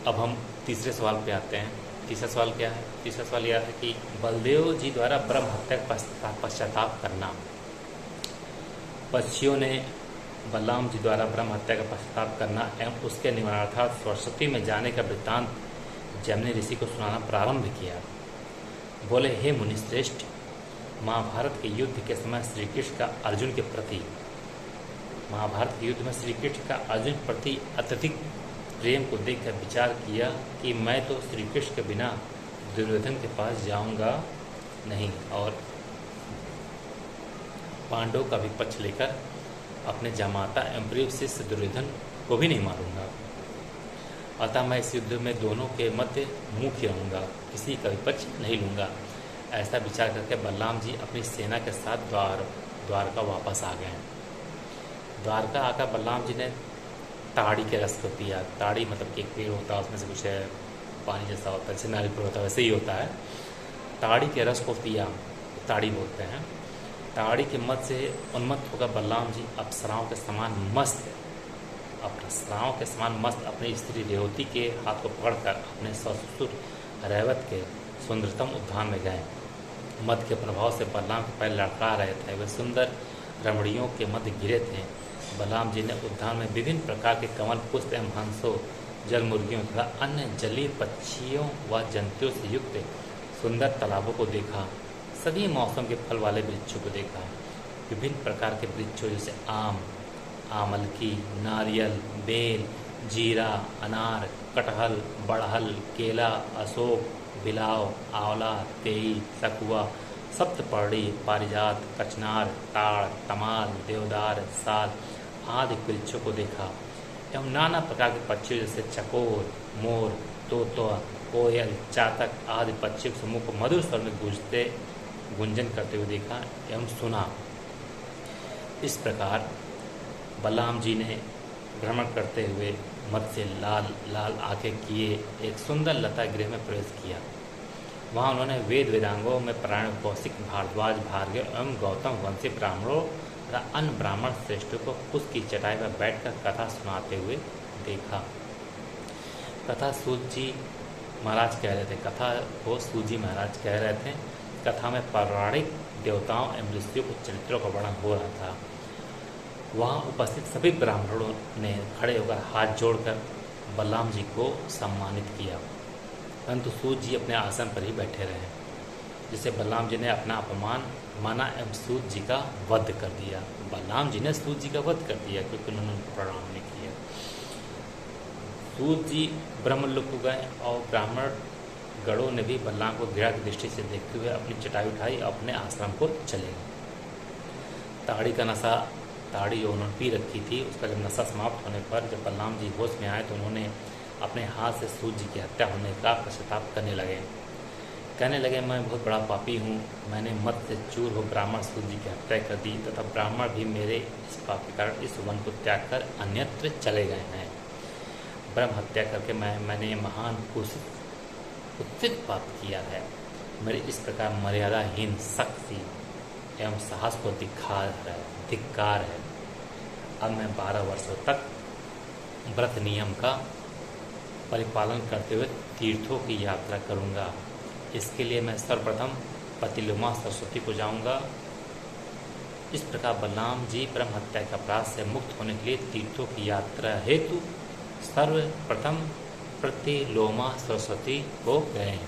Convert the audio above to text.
अब हम तीसरे सवाल पे आते हैं। तीसरा सवाल क्या है? तीसरा सवाल यह है कि बलदेव जी द्वारा ब्रह्म हत्या का पश्चाताप करना। पक्षियों ने बलराम जी द्वारा ब्रह्म हत्या का पश्चाताप करना एवं उसके निवारणार्थ सरस्वती में जाने का वृत्तांत जमनी ऋषि को सुनाना प्रारंभ किया। बोले, हे मुनिश्रेष्ठ, महाभारत के युद्ध के समय श्री कृष्ण का अर्जुन के प्रति महाभारत के युद्ध में श्री कृष्ण का अर्जुन के प्रति अत्यधिक प्रेम को देखकर विचार किया कि मैं तो श्री कृष्ण के बिना दुर्योधन के पास जाऊंगा नहीं और पांडवों का भी पक्ष लेकर अपने जमाता एवं प्रिय शिष्य दुर्योधन को भी नहीं मारूंगा। अतः मैं इस युद्ध में दोनों के मध्य मुख्य रहूंगा, किसी का भी पक्ष नहीं लूंगा। ऐसा विचार करके बलराम जी अपनी सेना के साथ द्वारका वापस आ गए। द्वारका आकर बलराम जी ने ताड़ी के रस को पिया। ताड़ी मतलब कि एक पेड़ होता है, उसमें से कुछ पानी जैसा होता है, जैसे नारियल होता है वैसे ही होता है। ताड़ी के रस को पिया, ताड़ी बोलते हैं। ताड़ी के मत से उन्मत्त होकर बलराम जी अप्सराओं के समान मस्त अपनी स्त्री रेवती के हाथ को पकड़कर अपने ससुर रैवत के सुंदरतम उद्यान में गए। मद के प्रभाव से बलराम के पैर लड़का रहे थे, वे सुंदर रमणियों के मध्य गिरे थे। बलराम जी ने उद्यान में विभिन्न प्रकार के कमल, पुष्प एवं हंसों, जल मुर्गियों तथा अन्य जलीय पक्षियों व जंतुओं से युक्त सुंदर तालाबों को देखा। सभी मौसम के फल वाले वृक्षों को देखा। विभिन्न प्रकार के वृक्षों जैसे आम, आमलकी, नारियल, बेल, जीरा, अनार, कटहल, बड़हल, केला, अशोक, बिलाव, आंवला, तेई, सकुआ, सप्तपर्णी, पारिजात, कचनार, ताड़, तमाल, देवदार, साल आदि वृक्षों को देखा एवं नाना प्रकार के पक्षियों जैसे चकोर, मोर, तोता, कोयल, चातक आदि पक्षियों के समूह को मधुर स्वर में गुंजन करते हुए देखा एवं सुना। इस प्रकार बलराम जी ने भ्रमण करते हुए मद से लाल लाल आंखें किए एक सुंदर लता गृह में प्रवेश किया। वहाँ उन्होंने वेदांगों में प्राण, कौशिक, भारद्वाज, भार्गव एवं गौतम वंशी ब्राह्मणों तथा अन्य ब्राह्मण श्रेष्ठों को उसकी चटाई पर बैठकर कथा सुनाते हुए देखा। कथा सूत जी महाराज कह रहे थे कथा में पौराणिक देवताओं एवं ऋषियों के चरित्रों का वर्णन हो रहा था। वहाँ उपस्थित सभी ब्राह्मणों ने खड़े होकर हाथ जोड़कर बलराम जी को सम्मानित किया, परंतु सूत जी अपने आसन पर ही बैठे रहे, जिससे बलराम जी ने अपना अपमान माना एवं सूत जी का वध कर दिया। बलराम जी ने सूत जी का वध कर दिया क्योंकि उन्होंने प्रणाम नहीं किया। सूत जी ब्रह्मलोक को गए और ब्राह्मण गणों ने भी बलराम को घृणा की दृष्टि से देखते हुए अपनी चटाई उठाई और अपने आश्रम को चले गए। ताड़ी जो उन्होंने पी रखी थी, उसका जब नशा समाप्त होने पर जब बलराम जी होश में आए तो उन्होंने अपने हाथ से सूत जी की हत्या होने का पश्चाताप कहने लगे, मैं बहुत बड़ा पापी हूँ। मैंने मद से चूर हो ब्राह्मण सूत जी की हत्या कर दी तथा ब्राह्मण भी मेरे इस पाप के कारण इस वन को त्याग कर अन्यत्र चले गए हैं। ब्रह्म हत्या करके मैंने महान कुत्सित पाप किया है। मेरे इस प्रकार मर्यादाहीन शक्ति एवं साहस को धिक्कार है। अब मैं 12 वर्षों तक व्रत नियम का परिपालन करते हुए तीर्थों की यात्रा करूंगा। इसके लिए मैं सर्वप्रथम पतिलुमा सरस्वती को जाऊंगा। इस प्रकार बलराम जी ब्रह्म हत्या के अपराध से मुक्त होने के लिए तीर्थों की यात्रा हेतु सर्वप्रथम प्रतिलोमा सरस्वती को गए।